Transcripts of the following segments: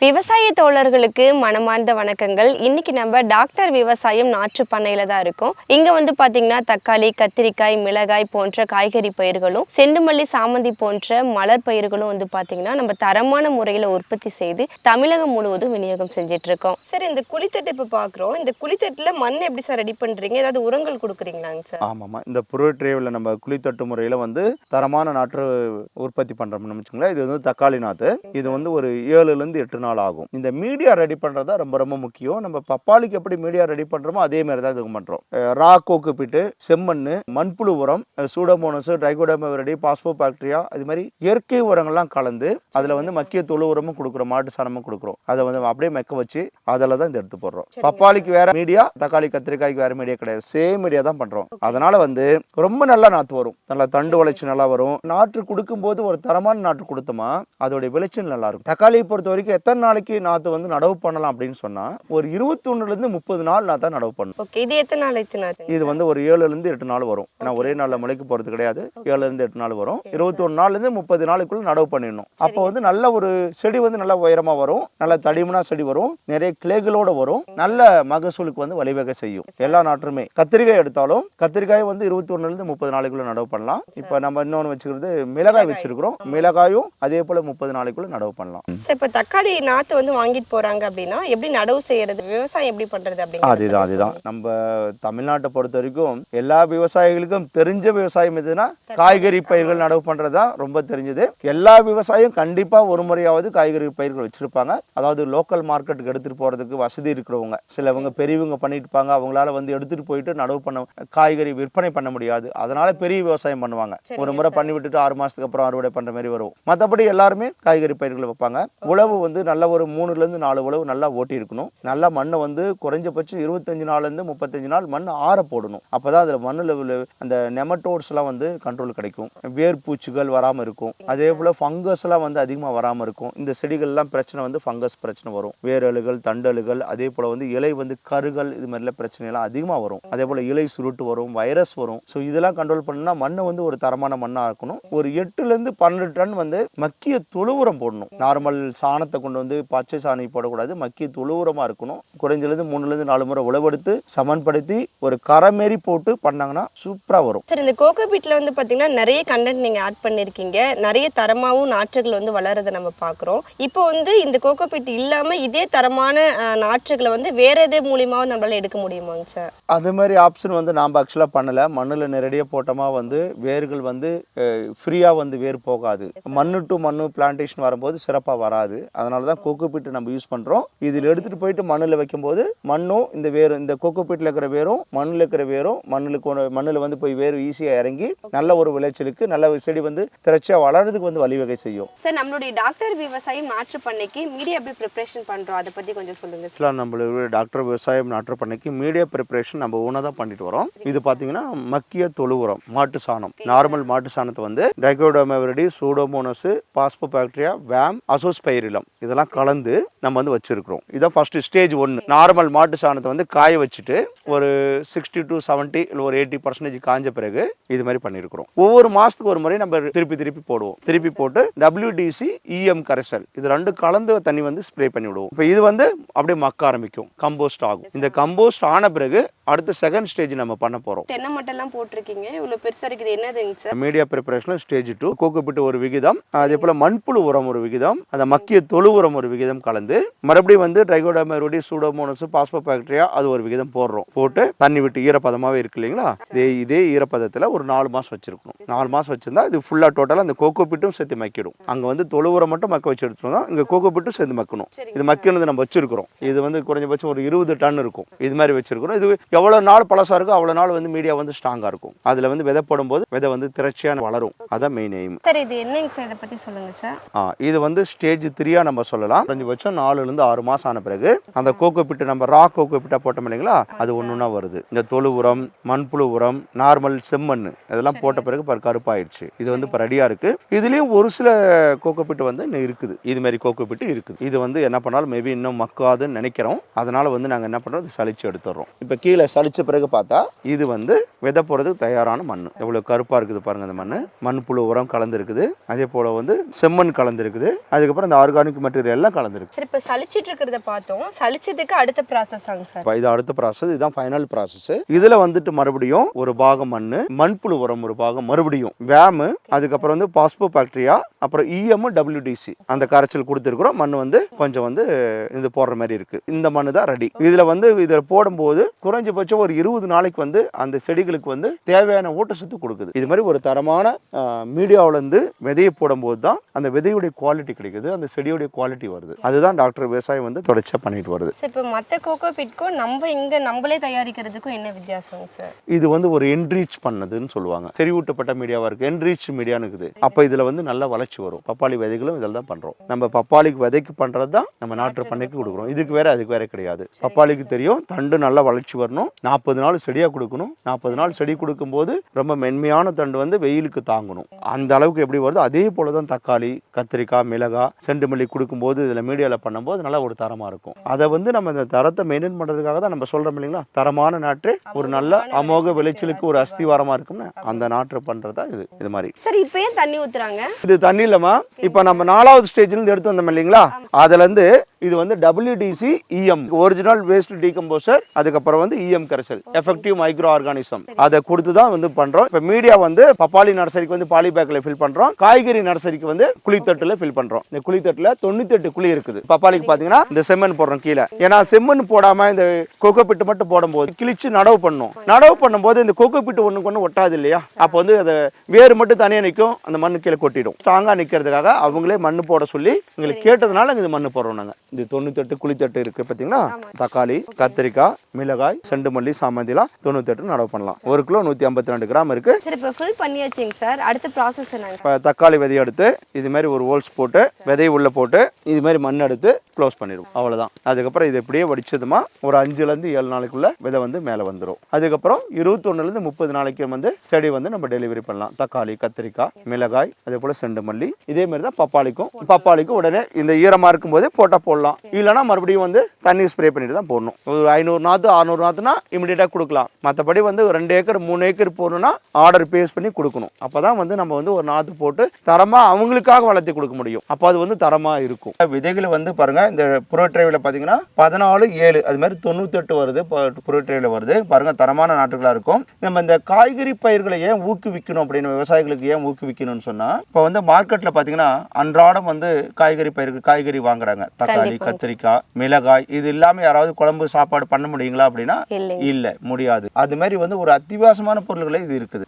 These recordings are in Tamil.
விவசாய தோழர்களுக்கு மனமார்ந்த வணக்கங்கள். இன்னைக்கு நம்ம டாக்டர் விவசாயம் நாற்று பண்ணையில தான் இருக்கோம். இங்க வந்து பாத்தீங்கன்னா தக்காளி, கத்திரிக்காய், மிளகாய் போன்ற காய்கறி பயிர்களும், செண்டுமல்லி, சாமந்தி போன்ற மலர் பயிர்களும் வந்து பாத்தீங்கன்னா நம்ம தரமான முறையில உற்பத்தி செய்து தமிழகம் முழுவதும் விநியோகம் செஞ்சுட்டு இருக்கோம். சார், இந்த குழித்தட்டு இப்ப பாக்குறோம். இந்த குழித்தட்டுல மண் எப்படி சார் ரெடி பண்றீங்க? ஏதாவது உரங்கள் கொடுக்குறீங்களாங்க சார்? ஆமாம்மா. இந்த புரோட்ரேவில் நம்ம குழித்தட்டு முறையில் வந்து தரமான நாற்று உற்பத்தி பண்ணுறோம்னு வச்சுக்கோங்களேன். இது வந்து தக்காளி நாற்று. இது வந்து ஒரு 7லேருந்து 8 நாள் ஆகும். இந்த மீடியா ரெடி பண்ணுறது தான் ரொம்ப ரொம்ப முக்கியம். நம்ம பப்பாளிக்கு எப்படி மீடியா ரெடி பண்ணுறோமோ அதே மாதிரி தான் இதுக்கு பண்ணுறோம். ரா கோக்கு பிட்டு, செம்மண், மண்புழு உரம், சூடோமோனஸ், ட்ரைகோடர்மா விரிடி, பாஸ்போபாக்டீரியா, இது மாதிரி இயற்கை உரங்கள்லாம் கலந்து அதில் வந்து மக்கிய தொழு உரமும் கொடுக்குறோம், மாட்டு சாணமும் கொடுக்குறோம். அதை வந்து அப்படியே மெக்க வச்சு அதில் தான் இந்த எடுத்து போடுறோம். பப்பாளிக்கு வேற மீடியா, தக்காளி கத்திரிக்காய்க்கு வேற மீடியா கிடையாது. சேம் மீடியா தான் பண்ணுறோம். அதனால வந்து ரொம்ப நல்லா நாற்று வரும். நல்லா தண்டு வளைச்சு நல்லா வரும். நாற்று கொடுக்கும்போது ஒரு தரமான நாற்று கொடுத்தோமா அதோடைய விளைச்சல் நல்லா இருக்கும். தக்காளியை பொறுத்த வரைக்கும் எத்தனை நாளைக்கு நாற்று வந்து நடவு பண்ணலாம் அப்படின்னு சொன்னா ஒரு 21லேருந்து 30 நாள் நான் தான் நடவு பண்ணணும். இது எத்தனை நாள்? இது வந்து ஒரு 7லேருந்து 8 நாள் வரும். நான் ஒரே நாள்ல முளைக்கு போறது கிடையாது. 7லேருந்து 8 நாள் வரும். 21 நாள்லேருந்து 30 நாளுக்குள்ள நடவு பண்ணிடணும். அப்போ வந்து நல்ல ஒரு செடி வந்து நல்ல உயரமா வரும். நல்ல தடிமனா செடி வரும். நிறைய கிளைகளோட வரும். நல்ல மகசூலுக்கு வந்து வழிவகை செய்யும். எல்லா நாற்றுமே கத்திரிக்காய் எடுத்தாலும் கத்திரிக்காய் வந்து 21லேருந்து 30 நாளைக்குள்ள நடவு பண்ணலாம். இப்போ நம்ம இன்னொன்று வச்சுக்கிறது மிளகாய் வச்சிருக்கிறோம். மிளகாயும் அதே போல 30 நாளைக்குள்ள நடவு பண்ணலாம். இப்போ தக்காளி நாற்று வந்து வாங்கிட்டு போறாங்க அப்படின்னா எப்படி நடவு செய்யறது, விவசாயம் எப்படி பண்றது அப்படின்னு? அதுதான் நம்ம தமிழ்நாட்டை பொறுத்த வரைக்கும் எல்லா விவசாயிகளுக்கும் தெரிஞ்ச விவசாயம் எதுனா காய்கறி பயிர்கள் நடவு பண்றதா ரொம்ப தெரிஞ்சது. எல்லா விவசாயியும் கண்டிப்பா ஒரு முறையாவது காய்கறி பயிர்கள் வச்சிருப்பாங்க. அதாவது லோக்கல் மார்க்கெட்டுக்கு எடுத்துட்டு போறதுக்கு வசதி இருக்கிறவங்க, சிலவங்க பெரியவங்க பண்ணிட்டு இருப்பாங்க. அவங்களால வந்து எடுத்துட்டு போயிட்டு நடவு பண்ண காய்கறி விற்பனை பண்ண முடியாது. அதனால பெரிய விவசாயம் பண்ணுவாங்க. ஒரு முறை பண்ணி விட்டுட்டு 6 மாசத்துக்கு அப்புறம் அறுவடை பண்ற மாதிரி வரும். மற்றபடி எல்லாருமே காய்கறி பயிர்களை வைப்பாங்க. உழவு வந்து நல்ல ஒரு 3லேருந்து 4 உழவு நல்லா ஓட்டி இருக்கணும். நல்லா மண்ணை வந்து குறைஞ்சபட்சம் 25 நாள்லேருந்து 35 நாள் மண் ஆற போடணும். அப்பதான் அதுல மண்ணில் அந்த நெமட்டோட்ஸ் எல்லாம் வந்து கண்ட்ரோல் கிடைக்கும். வேர் பூச்சிகள் வராம இருக்கும். அதே போல ஃபங்கஸ் எல்லாம் வந்து அதிகமா வராம இருக்கும். இந்த செடிகள் எல்லாம் பிரச்சனை வந்து ஃபங்கஸ் பிரச்சனை வரும். வேரலுகள், தண்டலுகள், அதே போல வந்து இலை வந்து கருகள், இது மாதிரிலாம் பிரச்சனை எல்லாம் அதிகமா வரும். அதே போல இலை சுருட்டு வரும், வைரஸ் வரும். ஸோ இதெல்லாம் கண்ட்ரோல் பண்ணா மண்ணை வந்து ஒரு தரமான மண்ணா இருக்கணும். ஒரு 8லேருந்து 12 டன் வந்து மக்கிய தொழு உரம் போடணும். நார்மல் சாணத்தை கொண்டு வந்து பச்சை சாணி போடக்கூடாது. மக்கிய தொழு உரமா இருக்கணும். குறைஞ்சது 3லேருந்து 4 முறை உழவெடுத்து சமன்படுத்தி ஒரு கரமேறி போட்டு பண்ணாங்கன்னா சூப்பரா வரும். சார், இந்த கோகோ பீட்ல வந்து பாத்தீங்கன்னா நிறைய கண்டென்ட் நீங்க ஆட் பண்ணிருக்கீங்க. நிறைய தரமாவும் நாற்றுகள் வந்து வளர்றதை நம்ம பாக்குறோம். இப்போ வந்து இந்த கோகோ பீட் இல்லாம இதே தரமான நாற்றுகளை வந்து வேற எது மூலியமாவும் நம்மளால எடுக்க முடியுமாங்க சார்? அது மாதிரி ஆப்ஷன் வந்து நாம் ஆக்சுவலாக பண்ணலை. மண்ணில் நேரடியாக போட்டோமா வந்து வேர்கள் வந்து ஃப்ரீயாக வந்து வேர் போகாது. மண்ணு டு மண்ணு பிளான்டேஷன் வரும்போது சிறப்பாக வராது. அதனால தான் கோகோ பீட்டு நம்ம யூஸ் பண்ணுறோம். இதில் எடுத்துகிட்டு போயிட்டு மண்ணில் வைக்கும்போது மண்ணும் இந்த வேர், இந்த கோகோ பீட்டில் இருக்கிற வேரும் மண்ணில் இருக்கிற வேரும் மண்ணில் வந்து போய் வேர் ஈஸியாக இறங்கி நல்ல ஒரு விளைச்சலுக்கு நல்ல செடி வந்து திரட்சியாக வளர்றதுக்கு வந்து வழிவகை செய்யும். சார், நம்மளுடைய டாக்டர் விவசாயம் நாற்று பண்ணைக்கு மீடியா எப்படி ப்ரிப்பரேஷன் பண்ணுறோம், அதை பற்றி கொஞ்சம் சொல்லுங்கள் சார். நம்மளுடைய டாக்டர் விவசாயம் நாற்று பண்ணைக்கு மீடியா ப்ரிப்பரேஷன் நம்ம ஊனாக தான் பண்ணிட்டு வரோம். இது பார்த்தீங்கன்னா மக்கிய தொழு உரம், மாட்டு சாணம், நார்மல் மாட்டு சாணத்தை வந்து trichoderma viride, pseudomonas, phosphobacteria, VAM, azospirillum இதெல்லாம் கலந்து நம்ம வந்து வச்சிருக்கிறோம். இதான் ஃபர்ஸ்ட் ஸ்டேஜ் 1. நார்மல் மாட்டு சாணத்தை வந்து காய வச்சுட்டு ஒரு 60 to 70 இல்லை ஒரு 80% காஞ்ச பிறகு இது மாதிரி பண்ணியிருக்கிறோம். ஒவ்வொரு மாசத்துக்கு ஒரு முறை நம்ம திருப்பி போடுவோம். திருப்பி போட்டு WDC EM கரைசல் இது 2 கலந்து தண்ணி வந்து ஸ்ப்ரே பண்ணி விடுவோம். இப்போ இது வந்து அப்படியே மக்க ஆரம்பிக்கும், கம்போஸ்ட் ஆகும். இந்த கம்போஸ்ட் ஆன பிறகு அடுத்த செகண்ட் ஸ்டேஜ் நம்ம பண்ண போறோம். தென்னை மட்டெல்லாம் போட்டிருக்கீங்க, இவ்வளவு பெருசா இருக்குது, என்னதுங்க sir? Media preparation stage 2 cocoa beat ஒரு விகிதம், அதே போல மண்புழு உரம் ஒரு விகிதம், அந்த மக்கிய தொழு உரம் ஒரு விகிதம் கலந்து மறுபடியும் வந்து ட்ரைகோடர்மா விரிடி, சூடோமோனஸ், பாஸ்போபாக்டீரியா அது ஒரு விகிதம் போட்டு தண்ணி விட்டு ஈரப்பதமாவே இருக்கு இல்லைங்களா, இதே ஈரப்பதத்துல ஒரு 4 மாசம் வச்சிருக்கணும். 4 மாசம் வச்சிருந்தா இது ஃபுல்லா டோட்டலா அந்த கோகோ பீட்டும் சேர்த்து மக்கிடும். அங்க வந்து தொழு உரம் மட்டும் மக்க வச்சு எடுத்துருந்தோம், இங்க கோகோ பீட்டும் சேர்ந்து மக்கணும். இது மக்கினது நம்ம வச்சிருக்கிறோம். இது வந்து குறைஞ்சபட்சம் ஒரு 20 டன் இருக்கும். இது மாதிரி வச்சிருக்கிறோம். இது எவ்வளவு நாள் பழசா இருக்கும் அவ்வளவு நாள் வந்து மீடியா வந்து ஸ்ட்ராங்கா இருக்கும். அதுல வந்து விதை போடும்போது விதை வந்து திரட்சியான வளரும். அதான் மெயின் எய்ம். சார், இது என்னங்க சார், இதை பத்தி சொல்லுங்க சார். இது வந்து ஸ்டேஜ் 3 நம்ம சொல்லலாம். குறைஞ்சபட்சம் 4லேருந்து 6 மாசம் ஆன பிறகு அந்த கோகோ பீட் நம்ம ரா கோகோ பீட்டா போட்டோம் இல்லைங்களா, அது ஒன்னொன்னா வருது. இந்த தொழு உரம், மண்புழு உரம், நார்மல் செம்மண் இதெல்லாம் போட்ட பிறகு கருப்பாயிடுச்சு. இது வந்து இப்போ ரெடியா இருக்கு. இதுலயும் ஒரு சில கோகோ பீட் வந்து இன்னும் இருக்குது. இது மாதிரி கோகோ பீட் இருக்குது. இது வந்து என்ன பண்ணாலும் மேபி இன்னும் மக்காதுன்னு நினைக்கிறோம். அதனால வந்து நாங்க என்ன பண்றோம், சலிச்சு எடுத்துறோம். இப்போ கீழே சலிச்ச பிறகு பார்த்தா இது வந்து விதை போறதுக்கு தயாரான மண். எவ்வளவு கருப்பா இருக்குது பாருங்க. அந்த மண் மண்புழு உரம் கலந்து இருக்குது. அதே போல வந்து செம்மண் கலந்து இருக்குது. அதுக்கப்புறம் இந்த ஆர்கானிக் மெட்டீரியல் இதுல எல்லாம் கலந்துருக்கு. சரி, இப்போ சலிச்சிட்டு இருக்கிறத பார்த்தோம். சலிச்சதுக்கு அடுத்த ப்ராசஸாங்க சார்? இது அடுத்த ப்ராசஸ், இதுதான் ஃபைனல் ப்ராசஸ். இதுல வந்துட்டு மறுபடியும் ஒரு பாகம் மண்புழு உரம், ஒரு பாகம் மறுபடியும் வேம், அதுக்கப்புறம் வந்து பாஸ்போ பாக்டீரியா, அப்புறம் இஎம் WDC அந்த கரைச்சல் கொடுத்துருக்குறோம். மண் வந்து கொஞ்சம் வந்து இது போடுற மாதிரி இருக்கு. இந்த மண்ணு தான் ரெடி. இதுல வந்து இதில் போடும்போது குறைஞ்சபட்சம் ஒரு 20 நாளைக்கு வந்து அந்த செடிகளுக்கு வந்து தேவையான ஊட்டச்சத்து கொடுக்குது. இது மாதிரி ஒரு தரமான மீடியாவில இருந்து விதையை போடும்போது தான் அந்த விதையுடைய குவாலிட்டி கிடைக்குது, அந்த செடியுடைய குவாலிட்டி வருது. அதுதான் டாக்டர் விவசாயம் வந்து தொடர்ச்சியா பண்ணிட்டு வருது. இப்போ மற்ற கோகோ பிட்க்கும் நம்மளே தயாரிக்கிறதுக்கும் என்ன வித்தியாசம் சார்? இது வந்து ஒரு என்ரீச் பண்ணதுன்னு சொல்லுவாங்க. செறிவூட்டப்பட்ட மீடியாவா இருக்கு, என்ரீச் மீடியான்னு இருக்குது. அப்ப இதுல வந்து நல்ல வளர்ச்சி வரும். பப்பாளி விதைகளும் இதில் தான் பண்றோம். நம்ம பப்பாளிக்கு விதைக்கு பண்றது தான் நம்ம நாட்டு பண்ணைக்கு கொடுக்குறோம். இதுக்கு வேற அதுக்கு வேற கிடையாது. பப்பாளிக்கு தெரியும் தண்டு நல்லா வளர்ச்சி வரணும், 40 நாள் செடியா கொடுக்கணும். 40 நாள் செடி கொடுக்கும் போது ரொம்ப மென்மையான தண்டு வந்து வெயிலுக்கு தாங்கணும். அந்த அளவுக்கு எப்படி வருதோ அதே போலதான் தக்காளி, கத்திரிக்காய், மிளகாய், செண்டுமல்லி கொடுக்கும்போது இதுல மீடியால பண்ணும்போது நல்லா ஒரு தரமா இருக்கும். அதை வந்து நம்ம இந்த தரத்தை மெயின்டைன் பண்றதுக்காக தான் நம்ம சொல்றோம் இல்லைங்களா, தரமான நாற்று ஒரு நல்ல அமோக விளைச்சலுக்கு ஒரு அஸ்திவாரமா இருக்கும்னு அந்த நாற்று பண்றதா இது மாதிரி. சரி, இப்போ ஏன் தண்ணி ஊத்துறாங்க? இது தண்ணி இல்லமா, இப்ப நம்ம 4வது ஸ்டேஜ்ல இருந்து எடுத்து வந்தோம் இல்லைங்களா, அதுல இருந்து இது வந்து WDC EM original waste decomposer, அதுக்கப்புறம் வந்து EM கரைசல் எஃபெக்டிவ் மைக்ரோ ஆர்கானிசம், அதை கொடுத்து தான் வந்து பண்றோம். இப்ப மீடியா வந்து பப்பாளி நர்சரிக்கு வந்து பாலி பேக்ல ஃபில் பண்றோம், காய்கறி நர்சரிக்கு வந்து குழித்தட்டுல ஃபில் பண்றோம். இந்த குழித்தட்டுல 98 குழி இருக்குது. பப்பாளிக்கு பாத்தீங்கன்னா இந்த செம்மண் போடுறோம் கீழே. ஏன்னா செம்மண் போடாம இந்த கொக்கோ பிட்டு மட்டும் போடும்போது கிழிச்சு நடவு பண்ணும்போது இந்த கொக்கோ பிட்டு ஒண்ணுக்கு ஒண்ணு ஒட்டாது இல்லையா, அப்ப வந்து அதை வேறு மட்டும் தனியா நிற்கும், அந்த மண்ணு கீழே கொட்டிடும். ஸ்ட்ராங்கா நிக்கிறதுக்காக அவங்களே மண்ணு போட சொல்லி எங்களுக்கு கேட்டதுனால இது மண்ணு போடுறோம். நாங்க இந்த 98 குழித்தட்டு இருக்கு பாத்தீங்கன்னா, தக்காளி, கத்திரிக்காய், மிளகாய், செண்டுமல்லி, சாமந்திலாம் 98 நடவு பண்ணலாம். 1 கிலோ 152 கிராம் இருக்கு. சரி, இப்போ ஃபில் பண்ணியாச்சுங்க சார். அடுத்த ப்ராசஸ் என்ன? இப்போ தக்காளி விதையை எடுத்து இது மாதிரி ஒரு ஹோல்ஸ் போட்டு விதையை உள்ள போட்டு இது மாதிரி மண் எடுத்து க்ளோஸ் பண்ணிடுவோம். அவ்வளவுதான். அதுக்கப்புறம் இது இப்படியே வடிச்சதுமா ஒரு 5ல இருந்து 7 நாளைக்குள்ள விதை வந்து மேலே வந்துடும். அதுக்கப்புறம் 21ல இருந்து 30 நாளைக்கு வந்து செடி வந்து நம்ம டெலிவரி பண்ணலாம். தக்காளி, கத்திரிக்காய், மிளகாய், அதே போல செண்டுமல்லி, இதே மாதிரி தான் பப்பாளிக்கும் உடனே இந்த ஈரமா இருக்கும் போதே போட்டா போடலாம். இல்லைன்னா மறுபடியும் வந்து தண்ணி ஸ்ப்ரே பண்ணிட்டு தான் போடணும். ஒரு 500 நாத்து 600 நாத்துனா இமிடியேட்டா கொடுக்கலாம். மற்றபடி வந்து 2 ஏக்கர் 3 ஏக்கர் போடணும்னா ஆர்டர் பேஸ் பண்ணி கொடுக்கணும். அப்பதான் வந்து நம்ம வந்து ஒரு நாத்து போட்டு தரமா அவங்களுக்காக வளர்த்தி கொடுக்க முடியும். அப்போ அது வந்து தரமா இருக்கும். விதைகளை வந்து பாருங்க, இந்த புரோட்ரேவில் பார்த்தீங்கன்னா 14/7 அது மாதிரி 98 வருது, புரோட்ரேவில் வருது பாருங்க, தரமான நாட்டுகளா இருக்கும். நம்ம இந்த காய்கறி பயிர்களை ஏன் ஊக்குவிக்கணும் அப்படின்னு, விவசாயிகளுக்கு ஏன் ஊக்குவிக்கணும்னு சொன்னா, இப்போ வந்து மார்க்கெட்ல பார்த்தீங்கன்னா அன்றாடம் வந்து காய்கறி வாங்குறாங்க. தக்காளி, கத்திரிக்காய், மிளகாய், இது இல்லாம யாராவது குழம்பு சாப்பாடு பண்ண முடியுங்களா அப்படின்னா இல்ல, முடியாது. அது மாதிரி வந்து ஒரு அத்தியாவசியமான பொருட்களை இது இருக்குது.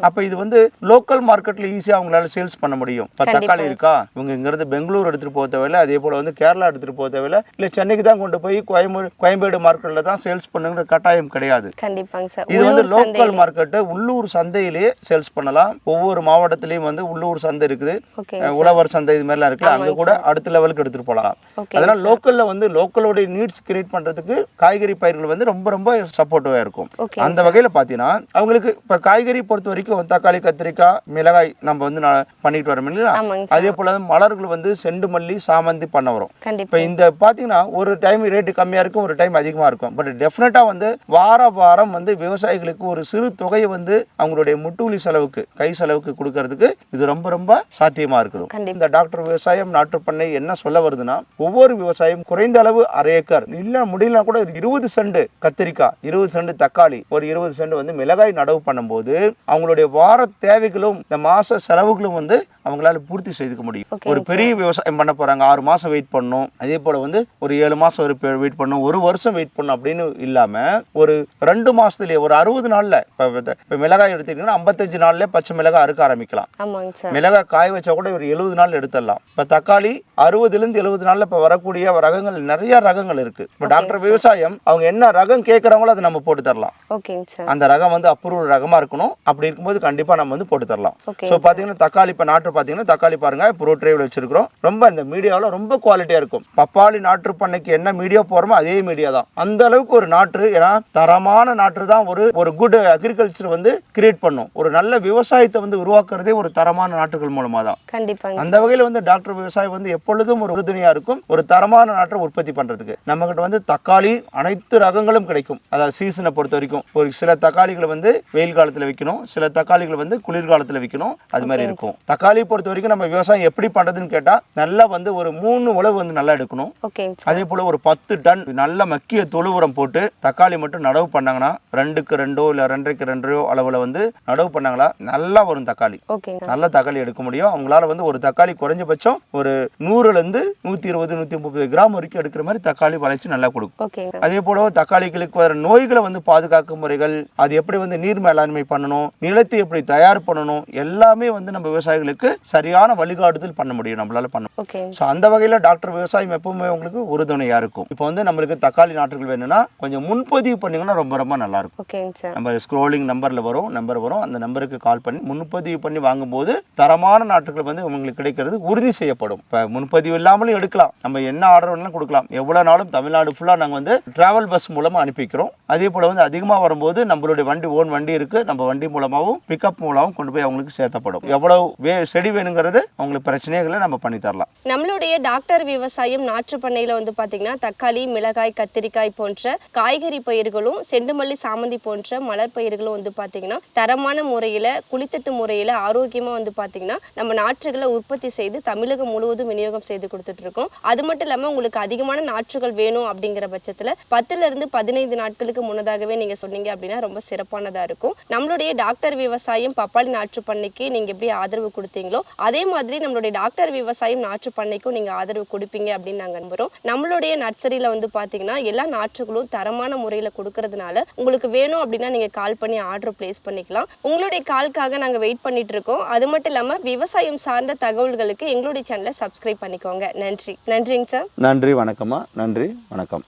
அப்ப இது வந்து லோக்கல் மார்க்கெட்ல ஈஸியா அவங்களால சேல்ஸ் பண்ண முடியும். இப்ப தக்காளி இருக்கா, இவங்க இங்க இருந்து பெங்களூர் எடுத்துட்டு போக தேவையில்ல, அதே போல வந்து கேரளா எடுத்துட்டு போக தேவையில்ல, இல்ல சென்னைக்கு தான் கொண்டு போய் கோயம்பேடு மார்க்கெட்ல தான் சேல்ஸ் பண்ணுங்கிற கட்டாயம் கிடையாது. இது வந்து லோக்கல் மார்க்கெட், உள்ளூர் சந்தையிலேயே சேல்ஸ் பண்ணலாம். ஒவ்வொரு மாவட்டத்திலயும் வந்து உள்ளூர் சந்தை இருக்குது, உழவர் சந்தை இது மாதிரிலாம் இருக்குல்ல, அங்க கூட அடுத்த லெவலுக்கு எடுத்துட்டு போகலாம். அதனால லோக்கல்ல வந்து லோக்கலோட நீட்ஸ் கிரியேட் பண்றதுக்கு காய்கறி பயிர்கள் வந்து ரொம்ப ரொம்ப சப்போர்ட்டிவா இருக்கும். அந்த வகையில பாத்தீங்கன்னா அவங்களுக்கு இப்ப காய்கறி பொறுத்த வரைக்கும் தக்காளி, கத்திரிக்காய், மிளகாய் நம்ம வந்து பண்ணிட்டு வரோம் இல்லையா, அதே போல மலர்கள் வந்து செண்டுமல்லி, சாமந்தி பண்ண வரும். இப்ப இந்த பாத்தீங்கன்னா ஒரு டைம் ரேட்டு கம்மியா இருக்கும், ஒரு டைம் அதிகமா இருக்கும். பட் டெஃபினட்டா வந்து வாரம் வந்து விவசாயிகளுக்கு ஒரு சிறு தொகையை வந்து அவங்களுடைய முட்டுவலி செலவுக்கு, கை செலவுக்கு கொடுக்கறதுக்கு இது ரொம்ப ரொம்ப சாத்தியமா இருக்கும். இந்த டாக்டர் விவசாயம் நாட்டு பண்ணை என்ன சொல்ல வருதுன்னா, ஒவ்வொரு விவசாயம் குறைந்த அளவு 1/2 ஏக்கர் இல்ல முடியலாம் கூட 20 சென்ட் கத்திரிக்காய், 20 சென்ட் தக்காளி, ஒரு 20 சென்ட் வந்து மிளகாய் நடவு பண்ணும்போது அவங்களுடைய வார தேவைகளும் இந்த மாச செலவுகளும் வந்து அவங்களால பூர்த்தி செய்துக்க முடியும். ஒரு பெரிய விவசாயம் பண்ண போறாங்க, 6 மாசம் வெயிட் பண்ணணும், அதே போல வந்து ஒரு 7 மாசம் வெயிட் பண்ணணும், 1 வருஷம் வெயிட் பண்ணணும் அப்படின்னு இல்லாம ஒரு 2 மாசத்துலயே ஒரு 60 நாள்ல, இப்ப மிளகாய் எடுத்துக்கிட்டீங்கன்னா 55 நாள்ல பச்சை மிளகாய் அறுக்க ஆரம்பிக்கலாம். மிளகாய் காய வச்சா கூட ஒரு 70 நாள் எடுத்துடலாம். இப்ப தக்காளி 60ல இருந்து 70 நாள்ல இப்ப வரக்கூடிய ரகங்கள், நிறைய ரகங்கள் இருக்கு. இப்ப டாக்டர் விவசாயம் அவங்க என்ன ரகம் கேட்கறாங்களோ அதை நம்ம போட்டு தரலாம். அந்த ரகம் வந்து அப்ரூவல் ரகமா இருக்கணும். அப்படி இருக்கும்போது கண்டிப்பா நம்ம வந்து போட்டு தரலாம். சோ பாத்தீங்கன்னா தக்காளி, இப்ப நாட்டு பாத்தீங்கன்னா தக்காளி பாருங்க, புரோட்ரேவில் வச்சிருக்கிறோம். ரொம்ப இந்த மீடியாவில் ரொம்ப குவாலிட்டியா இருக்கும். பப்பாளி நாற்று பண்ணைக்கு என்ன மீடியா போறோமோ அதே மீடியா தான். அந்த அளவுக்கு ஒரு நாற்று, ஏன்னா தரமான நாற்று தான் ஒரு குட் அக்ரிகல்ச்சர் வந்து கிரியேட் பண்ணும். ஒரு நல்ல விவசாயத்தை வந்து உருவாக்குறதே ஒரு தரமான நாற்றுகள் மூலமா தான். அந்த வகையில வந்து டாக்டர் விவசாயம் வந்து எப்பொழுதும் ஒரு உறுதுணையா இருக்கும் ஒரு தரமான நாற்றை உற்பத்தி பண்றதுக்கு. நம்ம கிட்ட வந்து தக்காளி அனைத்து ரகங்களும் கிடைக்கும். அதாவது சீசனை பொறுத்த வரைக்கும் ஒரு சில தக்காளிகளை வந்து வெயில் காலத்துல விற்கணும், சில தக்காளிகள் வந்து குளிர்காலத்துல விற்கணும், அது மாதிரி இருக்கும். தக்காளி பொறுத்த வரைக்கும் நம்ம விவசாயம் எப்படி பண்றதுன்னு கேட்டா, நல்லா வந்து வந்து ஒரு 3 உழவு வந்து நல்லா எடுக்கணும். ஓகேங்க சார். அதே போல ஒரு 10 டன் நல்ல மக்கிய தொழு உரம் போட்டு தக்காளி மட்டும் நடவு பண்ணாங்கன்னா 2க்கு 2 இல்ல 2க்கு 2 அளவுல வந்து நடவு பண்ணாங்களா நல்லா வரும் தக்காளி. ஓகேங்க. நல்ல தக்காளி எடுக்க முடியும். அவங்களால வந்து ஒரு தக்காளி குறைஞ்சபட்சம் ஒரு 100ல இருந்து 120 130 கிராம் வரைக்கும் எடுக்கிற மாதிரி தக்காளி வளர்ச்சி நல்லா கொடுக்கும். ஓகேங்க. அதே போல தக்காளிகளுக்கு வர நோய்களை வந்து பாதுகாக்கும் முறைகள், அது எப்படி வந்து நீர் மேலாண்மை பண்ணணும், நிலத்தை எப்படி தயார் பண்ணணும், எல்லாமே வந்து நம்ம விவசாயிகளுக்கு சரியான வழிகாட்டுதல் பண்ண முடியும், நம்மளால பண்ண. ஓகேங்க. ஸோ அந்த வகையில் டாக்டர் விவசாயம் எப்பவுமே உங்களுக்கு உறுதுணையா இருக்கும். இப்போ வந்து நம்மளுக்கு தக்காளி நாற்றுகள் வேணும்னா கொஞ்சம் முன்பதிவு பண்ணீங்கன்னா ரொம்ப ரொம்ப நல்லா இருக்கும். ஓகேங்க சார். நம்ம ஸ்க்ரோலிங் நம்பர் வரும், அந்த நம்பருக்கு கால் பண்ணி முன்பதிவு பண்ணி வாங்கும்போது தரமான நாற்றுகள் வந்து உங்களுக்கு கிடைக்கிறது உறுதி செய்யப்படும். இப்போ முன்பதிவு இல்லாமலும் எடுக்கலாம், நம்ம என்ன ஆர்டர் வேணாலும் கொடுக்கலாம். எவ்வளோ நாளும் தமிழ்நாடு ஃபுல்லாக நாங்கள் வந்து டிராவல் பஸ் மூலமாக அனுப்பிக்கிறோம். அதே போல் வந்து அதிகமாக வரும்போது நம்மளுடைய ஓன் வண்டி இருக்குது, நம்ம வண்டி மூலமாகவும் பிக்கப் மூலமாகவும் கொண்டு போய் அவங்களுக்கு சேர்த்தப்படும். எவ்வளவு செடி வேணுங்கிறது அவங்களுக்கு பிரச்சனைகளை நம்ம பண்ணி தரலாம். நம்மளுடைய டாக்டர் விவசாயம் நாற்று பண்ணையில வந்து பாத்தீங்கன்னா தக்காளி, மிளகாய், கத்திரிக்காய் போன்ற காய்கறி பயிர்களும் செண்டுமல்லி, சாமந்தி போன்ற மலர் பயிர்களும் வந்து பாத்தீங்கன்னா தரமான முறையில குளித்தட்டு முறையில ஆரோக்கியமா வந்து பாத்தீங்கன்னா நம்ம நாற்றுகளை உற்பத்தி செய்து தமிழகம் முழுவதும் விநியோகம் செய்து கொடுத்துட்டு இருக்கோம். அது மட்டும் இல்லாம உங்களுக்கு அதிகமான நாற்றுகள் வேணும் அப்படிங்கிற பட்சத்துல 10ல இருந்து 15 நாட்களுக்கு முன்னதாகவே நீங்க சொன்னீங்க அப்படின்னா ரொம்ப சிறப்பானதா இருக்கும். நம்மளுடைய டாக்டர் விவசாயம் பப்பாளி நாற்று பண்ணைக்கு நீங்க எப்படி ஆதரவு கொடுத்தீங்களோ அதே மாதிரி நம்மளுடைய டாக்டர் விவசாயம் நாற்று பண்ணைக்கும் நீங்க ஆதரவு கொடுப்பீங்க அப்படின்னு நாங்க நம்புறோம். நம்மளுடைய நர்சரியில வந்து பாத்தீங்கன்னா எல்லா நாற்றுகளும் தரமான முறையில கொடுக்கறதுனால உங்களுக்கு வேணும் அப்படின்னா நீங்க கால் பண்ணி ஆர்டர் பிளேஸ் பண்ணிக்கலாம். உங்களுடைய கால்காக நாங்க வெயிட் பண்ணிட்டு இருக்கோம். அது மட்டும் இல்லாம விவசாயம் சார்ந்த தகவல்களுக்கு எங்களுடைய சேனலை சப்ஸ்கிரைப் பண்ணிக்கோங்க. நன்றிங்க சார். நன்றி, வணக்கம்மா. நன்றி, வணக்கம்.